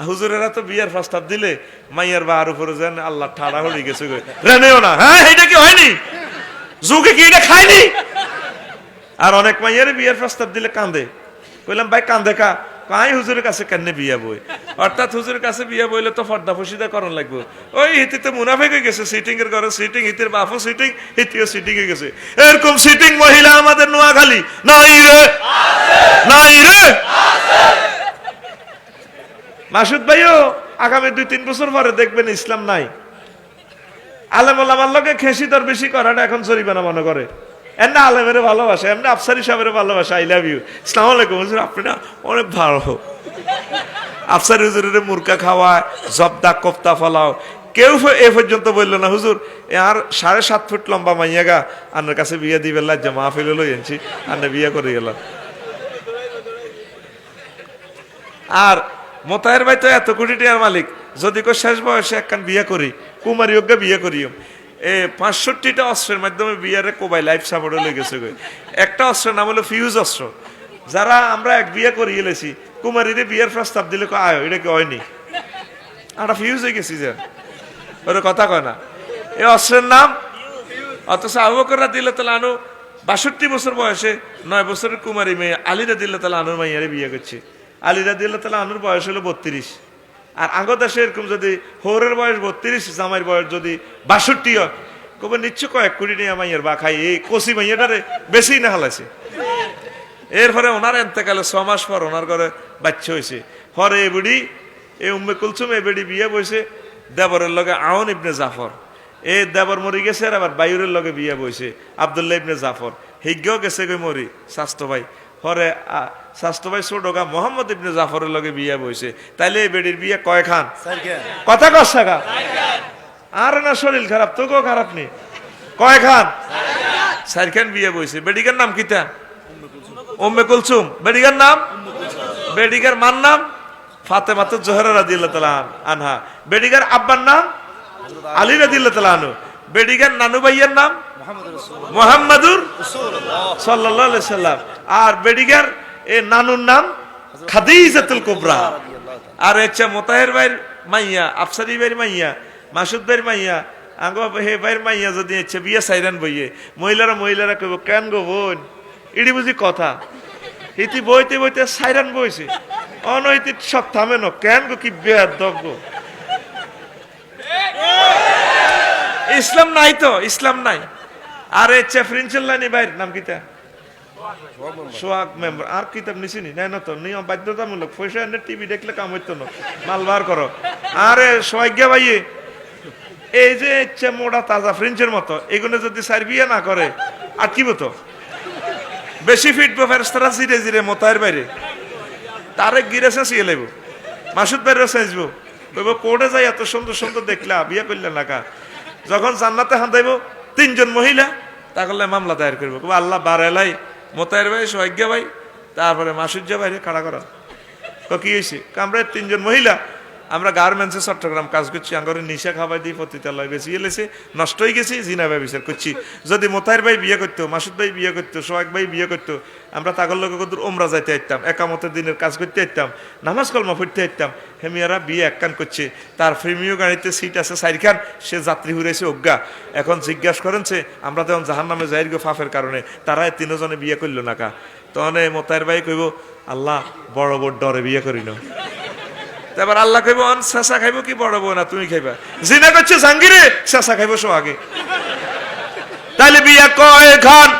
হুজুরেরা তো বিয়ার প্রস্তাব দিলে মাইয়ার বাহার উপরে যেন আল্লাহ ঠাড়া হয়ে গেছে, রেনেও না। হ্যাঁ, এটা কি হয়নি? যুগে কি এটা খায়নি? আর অনেক মাইয়ার বিয়ার প্রস্তাব দিলে কান্দে। কইলাম ভাই কান্দে কা? কাই হুজুরের কাছে কেন বিয়া বই? অর্থাৎ হুজুরের কাছে বিয়া বইলে তো পর্দা ফসিদা করণ লাগবে। ওই হিতিতে মুনাফিক হয়ে গেছে, সিটিং এর ঘরে সিটিং, হিতির বাপও সিটিং, হিতিও সিটিং হয়ে গেছে। এরকম সিটিং মহিলা আমাদের নোয়াখালী নাই রে, নাই রে। মাসুদ ভাইও আগামী 2-3 বছর পরে দেখবেন ইসলাম নাই। আলেম ওলামার লগে খেসি দর বেশি করাটা এখন জরিমানা মনে করে। এমনি আলেমের ভালোবাসা, এমনি আফসারি সাহেবের ভালোবাসা। আই লাভ ইউ, আসসালামু আলাইকুম হুজুর, আপনি না অনেক ভালো। আফসারি হুজুরের মুরকা খাওয়ায়, জবদা কোফতা ফলাও। কেউ এ পর্যন্ত বললো না হুজুর আর 7.5 ফুট লম্বা মাইয়াগা আপনার কাছে বিয়ে দিবে, লাজ্জা মাহফিল লই আনছি, আপনি বিয়ে করে গেলাম। আর মোতায়ের ভাই তো এত কোটি টাকার মালিক, যদি কেউ শেষ বয়সে একখান বিয়ে করি, কুমারী অজ্ঞা বিয়ে করিও, 65টা অস্ত্রের মাধ্যমে বিয়ারে কোবাই লাইফ সাপোর্টে লেগেছে। একটা অস্ত্রের নাম হলো ফিউজ অস্ত্র। যারা আমরা এক বিয়ে করিয়ে এলেছি, কুমারীরে বিয়ের প্রস্তাব দিলে আয়, এটা কি হয়নি? আমরা ফিউজ হয়ে গেছি যে ওর কথা কয় না, এই অস্ত্রের নাম। অথচ আবু বকর রাদিয়াল্লাহু তাআলা আনহু 62 বছর বয়সে 9 বছরের কুমারী মেয়ে আলী রাদিয়াল্লাহু তাআলা আনহুর মাইয়ারে বিয়ে করছে। আলী রাদিয়াল্লাহু তাআলা আনহুর বয়স হলো 32। আর আগো দেশে এরকম যদি হৌরের বয়স 32, জামাইয়ের বয়স যদি 62 হয়, কবে নিশ্চয় কয়েক কোটি নিয়ে মাইয়ের বা খাই। এই কচি মাইয়াটারে বেশি না হালাইছে। এরপরে ওনার এন্তেকালে 6 মাস পর ওনার ঘরে বাচ্চা হয়েছে। পরে এ বুড়ি, এই উম্মে কুলসুম, এ বেড়ি বিয়ে বইছে দেবরের লগে আউন ইবনে জাফর। এ দেবর মরি গেছে, আর আবার বায়ুরের লগে বিয়ে বইছে আব্দুল্লাহ ইবনে জাফর। হিজ্ঞও গেছে গই মরি স্বাস্থ্য ভাই। পরে স্বাস্থ্য ভাই ছোটগা মোহাম্মদ ইবনে জাফরের লগে বিয়ে বইছে। তাইলে এই বেডির বিয়ে কয় খান? কথা কষাগা। আর না শরীর খারাপ, তোকেও খারাপ নেই, কয় খান? 4 খান বিয়ে বইছে। বেডিকার নাম কিতা? উম্মে কুলসুম। বেডিকার নাম? বেডিকার মার নাম ফাতেমা জোহরা রাদিয়াল্লাহু তাআলা আনহা। বেডিকার আব্বার নাম আলী রাদিয়াল্লাহু তাআলা আনহু। বেডিকার নানু ভাইয়ের নাম মুহাম্মাদুর সাল্লাল্লাহু আলাইহি সাল্লাম। আর বেডিকার এ নানুর নাম খাদিজাতুল কুবরা। আর হচ্ছে মোতাহের ভাইয়ের মাইয়া, আফসারি ভাইয়ের মাইয়া, মাসুদ ভাইয়ের মাইয়া, আঙ্গো হে ভাইয়ের মাইয়া যদি হচ্ছে বিয়ে সাইরান বইয়ে, মহিলারা কইব কেন গো বোন, ইডি বুঝি কথা। ইতি বইতে বইতে সাইরান বইছে, অনৈতিক সব থামে ন, কেন গো কি বেয়াদব গো। ইসলাম নাই তো, ইসলাম নাই। আর হচ্ছে ফ্রিন্সেল্লানি ভাইয়ের নাম কিতা? সোহাগ মেম্বার। আর কিতাব নিছিনি নাই না তো, নিয়ম বাধ্যতামূলক। পয়সা এনে টিভি দেখলে কাম হইতো না, মাল বার করো। আরে সোহাগ্যা ভাইয়ে এই যে ইচ্ছে মোড়া তাজা ফ্রিন্সের মতো, এগুলো যদি সার বিয়ে না করে আটকিব তো। বেশি ফিটবো ফেরেশতারা জিরে জিরে মোতায়ের বাইরে, তারে গিরেছে সিয়ে লেব। মাসুদ ভাইয়েরও চাইবো, কইব কোর্টে যাই এত সুন্দর সুন্দর দেখলা বিয়ে করলে না কা। যখন জান্নাতে হাঁদাইব 3 জন মহিলা, তাহলে মামলা দায়ের করবো। আল্লাহ বারেলাই মোতায়ের ভাই, সোহাগ্যা ভাই, তারপরে মাসুজ্জা ভাইরে খাড়া করা। তো কি হয়েছে? আমরা 3 জন মহিলা, আমরা গার্মেন্টসে চট্টগ্রাম কাজ করছি, আঙ্গরে নিশা খাবাই দিই, পতিতালয় বেশি এলেছে, নষ্ট হয়ে গেছি, জিনা ভাই বিচার করছি। যদি মোতায়ের ভাই বিয়ে করতো, মাসুদ ভাই বিয়ে করতো, সোহাগ ভাই বিয়ে করতো, আমরা তাগর লোক কত ওমরা যাইতে আইতাম, একামতের দিনের কাজ করতে আইতাম, নামাজ কলমা পড়তে আইতাম। হেমিয়ারা বিয়ে একখান করছে, তার প্রিমিয় গাড়িতে সিট আছে 4 খান, সে যাত্রী হুড়েছে অজ্ঞা। এখন জিজ্ঞাসা করেছে আমরা তখন জাহান নামে যাই গো ফাফের কারণে, তারা 3 জনে বিয়ে করলো না কা। তখন মোতায়ের ভাই কইব আল্লাহ বড় বড় ডরে বিয়ে করি না। তারপর আল্লাহ কইব শেষা খাইব কি বড় বউ না তুমি খাইবা? জিনা করছে জাঙ্গিরে, শেষা খাইব সোহাগে। তাইলে বিয়া কয় খান?